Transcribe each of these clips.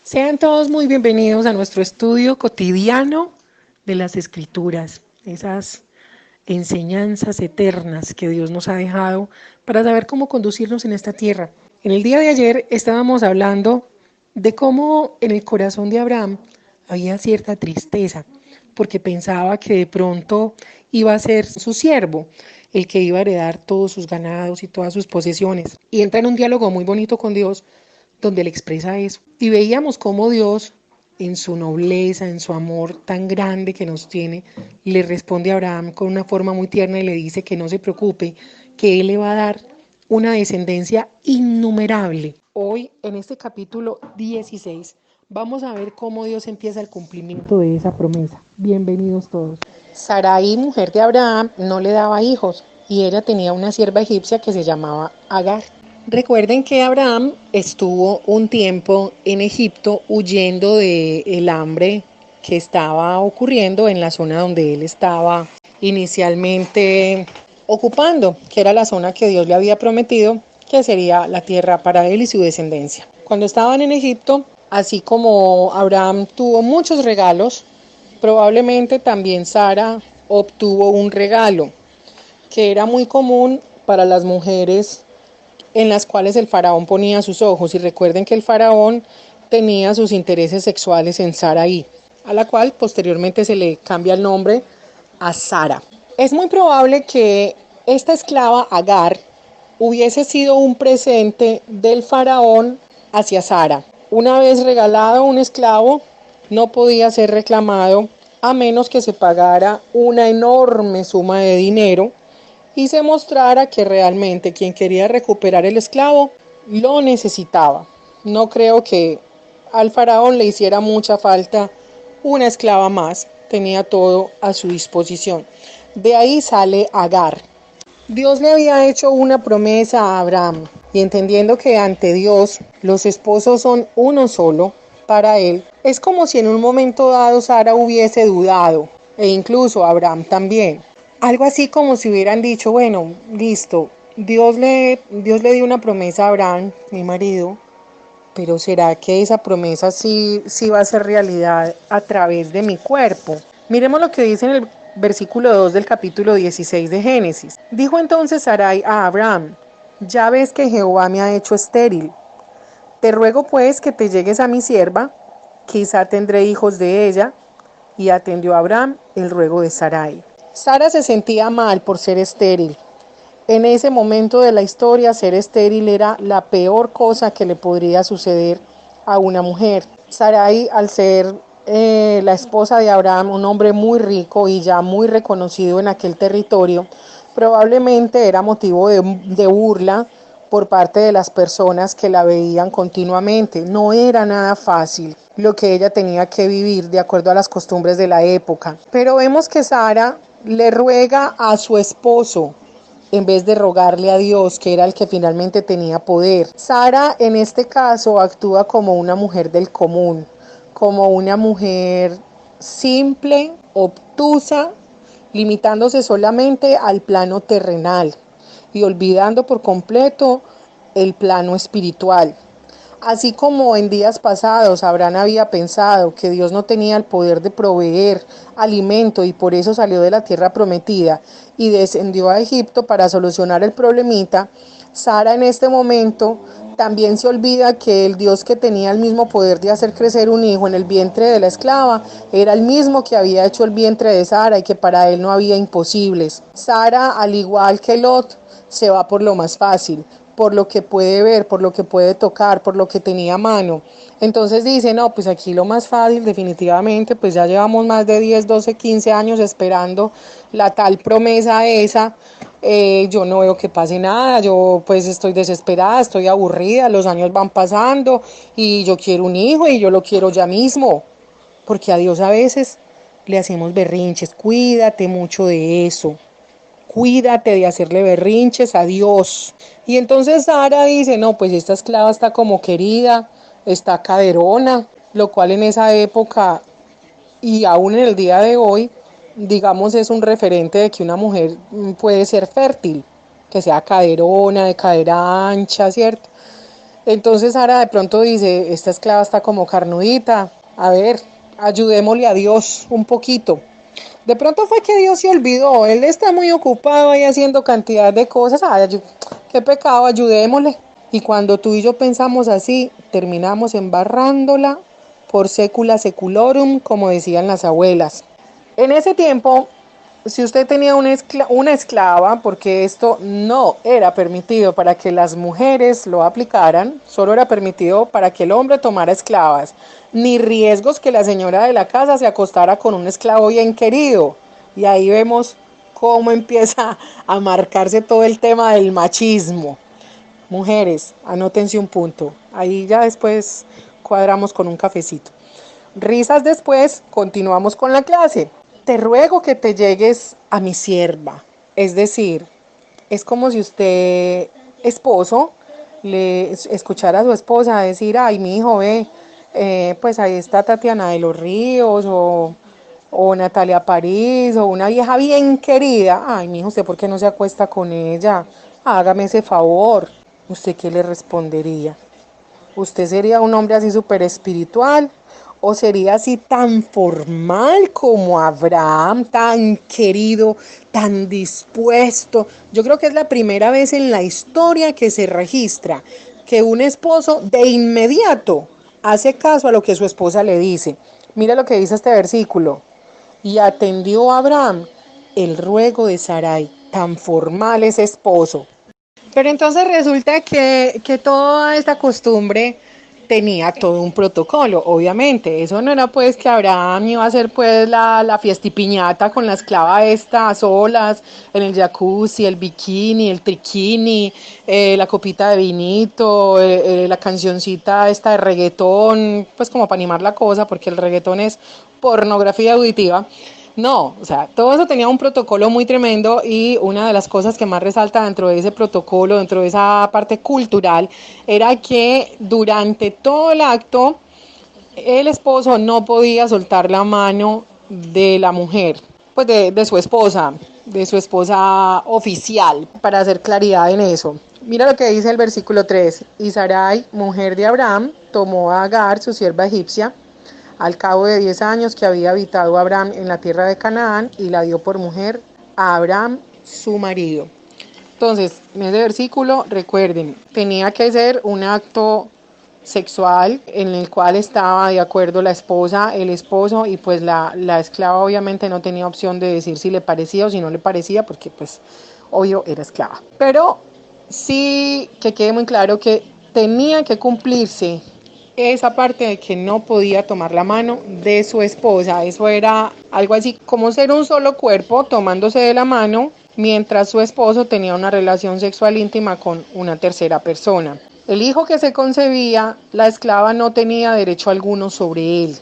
Sean todos muy bienvenidos a nuestro estudio cotidiano de las Escrituras, esas enseñanzas eternas que Dios nos ha dejado para saber cómo conducirnos en esta tierra. En el día de ayer estábamos hablando de cómo en el corazón de Abraham había cierta tristeza, porque pensaba que de pronto iba a ser su siervo, el que iba a heredar todos sus ganados y todas sus posesiones. Y entra en un diálogo muy bonito con Dios, donde le expresa eso. Y veíamos cómo Dios, en su nobleza, en su amor tan grande que nos tiene, le responde a Abraham con una forma muy tierna y le dice que no se preocupe, que Él le va a dar una descendencia innumerable. Hoy, en este capítulo 16, vamos a ver cómo Dios empieza el cumplimiento de esa promesa. Bienvenidos todos. Sarai, mujer de Abraham, no le daba hijos y ella tenía una sierva egipcia que se llamaba Agar. Recuerden que Abraham estuvo un tiempo en Egipto huyendo del hambre que estaba ocurriendo en la zona donde él estaba inicialmente ocupando, que era la zona que Dios le había prometido que sería la tierra para él y su descendencia. Cuando estaban en Egipto, así como Abraham tuvo muchos regalos, probablemente también Sara obtuvo un regalo que era muy común para las mujeres en las cuales el faraón ponía sus ojos. Y recuerden que el faraón tenía sus intereses sexuales en Sarai, a la cual posteriormente se le cambia el nombre a Sara. Es muy probable que esta esclava Agar hubiese sido un presente del faraón hacia Sara. Una vez regalado un esclavo, no podía ser reclamado a menos que se pagara una enorme suma de dinero y se mostrara que realmente quien quería recuperar el esclavo lo necesitaba. No creo que al faraón le hiciera mucha falta una esclava más, tenía todo a su disposición. De ahí sale Agar. Dios le había hecho una promesa a Abraham y entendiendo que ante Dios los esposos son uno solo, para él es como si en un momento dado Sara hubiese dudado e incluso Abraham también. Algo así como si hubieran dicho, bueno, listo, Dios le dio una promesa a Abraham, mi marido, pero ¿será que esa promesa sí va a ser realidad a través de mi cuerpo? Miremos lo que dice en el versículo 2 del capítulo 16 de Génesis. Dijo entonces Sarai a Abraham, ya ves que Jehová me ha hecho estéril. Te ruego pues que te llegues a mi sierva, quizá tendré hijos de ella. Y atendió a Abraham el ruego de Sarai. Sara se sentía mal por ser estéril. En ese momento de la historia, ser estéril era la peor cosa que le podría suceder a una mujer. Sarai, al ser la esposa de Abraham, un hombre muy rico y ya muy reconocido en aquel territorio, probablemente era motivo de burla por parte de las personas que la veían continuamente. No era nada fácil lo que ella tenía que vivir de acuerdo a las costumbres de la época. Pero vemos que Sara le ruega a su esposo en vez de rogarle a Dios, que era el que finalmente tenía poder. Sara en este caso actúa como una mujer del común, como una mujer simple, obtusa, limitándose solamente al plano terrenal y olvidando por completo el plano espiritual. Así como en días pasados Abraham había pensado que Dios no tenía el poder de proveer alimento y por eso salió de la tierra prometida y descendió a Egipto para solucionar el problemita, Sara en este momento también se olvida que el Dios que tenía el mismo poder de hacer crecer un hijo en el vientre de la esclava era el mismo que había hecho el vientre de Sara y que para él no había imposibles. Sara, al igual que Lot, se va por lo más fácil, por lo que puede ver, por lo que puede tocar, por lo que tenía a mano. Entonces dice, no, pues aquí lo más fácil definitivamente, pues ya llevamos más de 10, 12, 15 años esperando la tal promesa esa. Yo no veo que pase nada, yo pues estoy desesperada, estoy aburrida, los años van pasando y yo quiero un hijo y yo lo quiero ya mismo, porque a Dios a veces le hacemos berrinches, cuídate mucho de eso. Cuídate de hacerle berrinches a Dios. Y entonces Sara dice, no, pues esta esclava está como querida, está caderona, lo cual en esa época y aún en el día de hoy, digamos, es un referente de que una mujer puede ser fértil, que sea caderona, de cadera ancha, ¿cierto? Entonces Sara de pronto dice, esta esclava está como carnudita, a ver, ayudémosle a Dios un poquito. De pronto fue que Dios se olvidó, Él está muy ocupado ahí haciendo cantidad de cosas, ay, qué pecado, ayudémosle. Y cuando tú y yo pensamos así, terminamos embarrándola por secula seculorum, como decían las abuelas. En ese tiempo, si usted tenía una esclava, porque esto no era permitido para que las mujeres lo aplicaran, solo era permitido para que el hombre tomara esclavas, ni riesgos que la señora de la casa se acostara con un esclavo bien querido. Y ahí vemos cómo empieza a marcarse todo el tema del machismo. Mujeres, anótense un punto. Ahí ya después cuadramos con un cafecito. Risas después, continuamos con la clase. Te ruego que te llegues a mi sierva. Es decir, es como si usted, esposo, le escuchara a su esposa decir, ay, mi hijo, ve, pues ahí está Tatiana de los Ríos o Natalia París o una vieja bien querida. Ay, mi hijo, ¿usted por qué no se acuesta con ella? Hágame ese favor. ¿Usted qué le respondería? ¿Usted sería un hombre así súper espiritual? ¿O sería así tan formal como Abraham, tan querido, tan dispuesto? Yo creo que es la primera vez en la historia que se registra que un esposo de inmediato hace caso a lo que su esposa le dice. Mira lo que dice este versículo. Y atendió a Abraham el ruego de Sarai, tan formal ese esposo. Pero entonces resulta que toda esta costumbre tenía todo un protocolo, obviamente. Eso no era pues que Abraham iba a hacer pues la fiestipiñata con la esclava esta a solas, en el jacuzzi, el bikini, el triquini, la copita de vinito, la cancioncita esta de reggaetón, pues como para animar la cosa, porque el reggaetón es pornografía auditiva. No, o sea, todo eso tenía un protocolo muy tremendo y una de las cosas que más resalta dentro de ese protocolo, dentro de esa parte cultural, era que durante todo el acto el esposo no podía soltar la mano de la mujer, pues de su esposa oficial, para hacer claridad en eso. Mira lo que dice el versículo 3. Y Sarai, mujer de Abraham, tomó a Agar, su sierva egipcia, al cabo de 10 años que había habitado Abraham en la tierra de Canaán, y la dio por mujer a Abraham, su marido. Entonces, en ese versículo, recuerden, tenía que ser un acto sexual en el cual estaba de acuerdo la esposa, el esposo, y pues la esclava obviamente no tenía opción de decir si le parecía o si no le parecía, porque pues obvio era esclava. Pero sí que quede muy claro que tenía que cumplirse esa parte de que no podía tomar la mano de su esposa. Eso era algo así como ser un solo cuerpo tomándose de la mano mientras su esposo tenía una relación sexual íntima con una tercera persona. El hijo que se concebía, la esclava no tenía derecho alguno sobre él.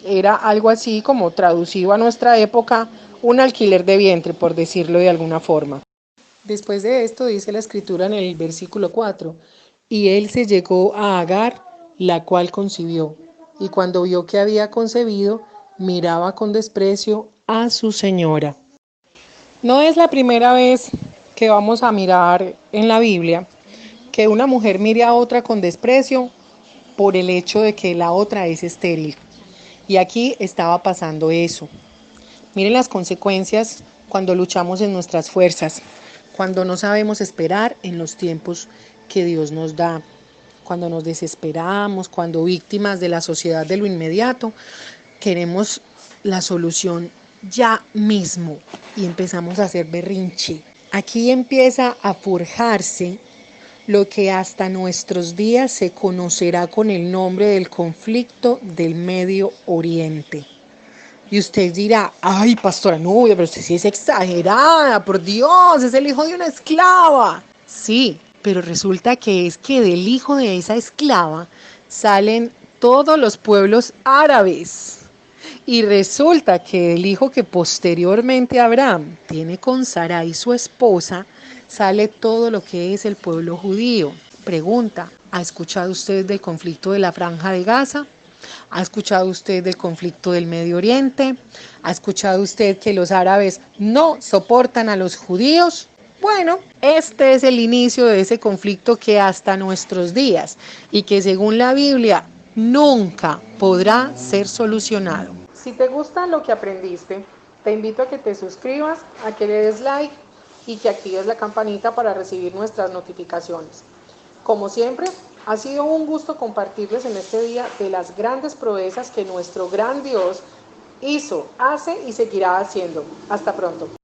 Era algo así como traducido a nuestra época, un alquiler de vientre, por decirlo de alguna forma. Después de esto dice la escritura en el versículo 4, y él se llegó a Agar, la cual concibió, y cuando vio que había concebido, miraba con desprecio a su señora. No es la primera vez que vamos a mirar en la Biblia que una mujer mire a otra con desprecio por el hecho de que la otra es estéril. Y aquí estaba pasando eso. Miren las consecuencias cuando luchamos en nuestras fuerzas, cuando no sabemos esperar en los tiempos que Dios nos da, cuando nos desesperamos, cuando víctimas de la sociedad de lo inmediato, queremos la solución ya mismo y empezamos a hacer berrinche. Aquí empieza a forjarse lo que hasta nuestros días se conocerá con el nombre del conflicto del Medio Oriente. Y usted dirá, ay, pastora Nubia, pero usted sí es exagerada, por Dios, es el hijo de una esclava. Sí, pero resulta que es que del hijo de esa esclava salen todos los pueblos árabes. Y resulta que el hijo que posteriormente Abraham tiene con Sarai, su esposa, sale todo lo que es el pueblo judío. Pregunta, ¿ha escuchado usted del conflicto de la Franja de Gaza? ¿Ha escuchado usted del conflicto del Medio Oriente? ¿Ha escuchado usted que los árabes no soportan a los judíos? Bueno, este es el inicio de ese conflicto que hasta nuestros días y que según la Biblia nunca podrá ser solucionado. Si te gusta lo que aprendiste, te invito a que te suscribas, a que le des like y que actives la campanita para recibir nuestras notificaciones. Como siempre, ha sido un gusto compartirles en este día de las grandes proezas que nuestro gran Dios hizo, hace y seguirá haciendo. Hasta pronto.